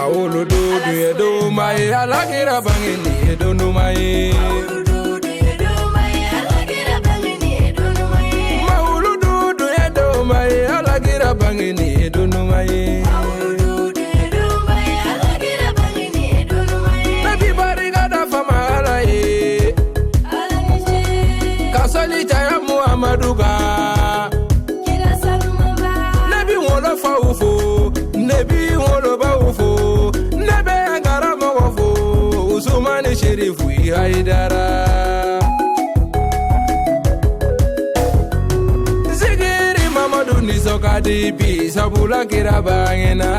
Mauludu duyedo mai alagira bangini edonu mai. Mauludu duyedo mai alagira bangini edonu mai. Mauludu duyedo mai alagira bangini edonu mai. Mauludu duyedo mai alagira bangini edonu mai. Nabi bariga da fama alaye. Alaye. Kasali chaya Muhammadu ka. Kira salmaba. Nabi wolo fa ufo. Nabi wolo ba ufo. Usumani Sherifu Haidara Zigiri Mamadu Nisoka Dipi Sabula Kirabangena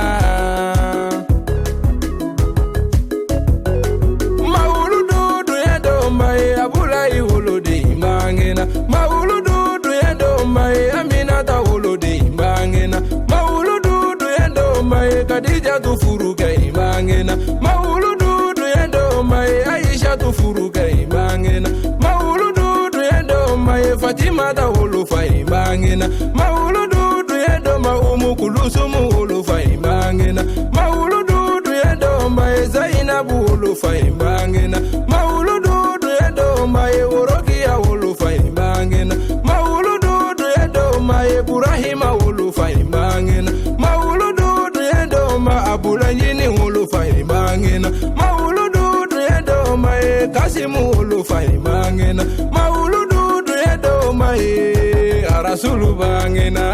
Mauludu Duyendo Mai Abula Iwuludi Mangena Mauludu Duyendo Mai Aminata Wuludi Mangena Mauludu Duyendo Mai Kadija Tufuruka Mangena Mauludu Aisha tufuruka imangena Mauludu duyendo mai Fatima da ulufa imangena Mauludu duyendo ma Kulusumu ulufa imangena Mauludu duyendo mai Zainabu ulufa imangena Mauludu duyendo mai Urokia ulufa imangena Mauludu duyendo mai Burahima ulufa imangena Mauludu duyendo ma Abulanjini ulufa imangena Kasimu ulufa imangena Mauludu duyedo mai Arasulu bangena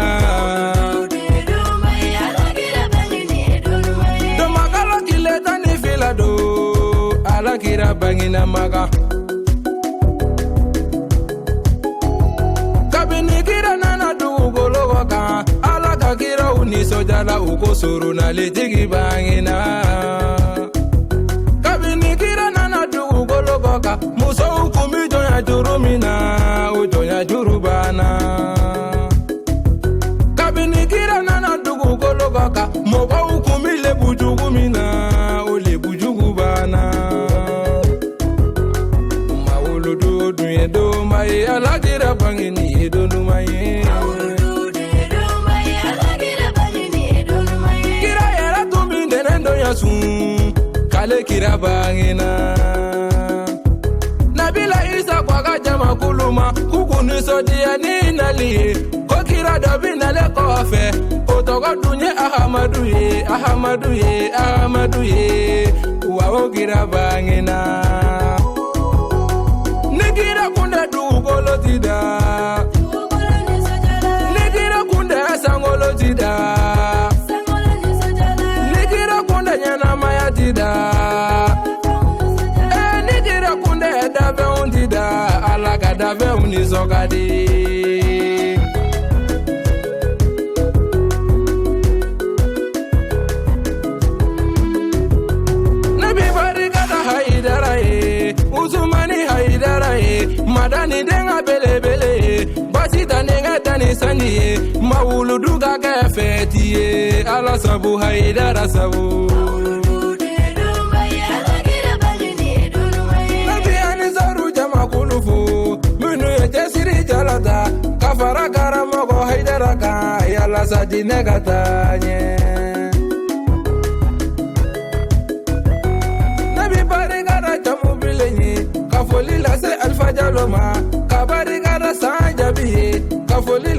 Do magala kileta ni filado Ala kira bangena maga Kabini kira nana dugu gologoka Ala kakira unisojala uko suru na letigi bangena Muso ukumi jonya jurumina ujonya jurubana Kabini kira nana dugu gologoka Moba ukumi le bujugumina ule bujugubana Mauludu duyedo mai alagira bangini edonu mai Mauludu duyedo mai alagira bangini edonu mai Kira yara tumi denendo yasun Kale kira bangina Nabila Isa kwaga jama kuluma Kukuni sodia ni nali Kokira dobina le kofe Otogo dunye Ahamadu ye Ahamadu ye Ahamadu ye Uwa gira bangina Nigira kunde dugolo tida Nigira kunde sangolo tida Nigira kunde nyana maya tida Dave undida alaga dave unizogadi Nabi barigada haidara ye Usumani haidara ye Madani denga bele bele Basita nenga tani sani ye Mauludu gaga feti ye Ala sabu haidara sabu Kafara gara mogo haidara ka Yala sadi negatanye Nabi bari gara jamu bilenye Kafoli la se alfa jaloma Kabari gara sanjabiye Kafoli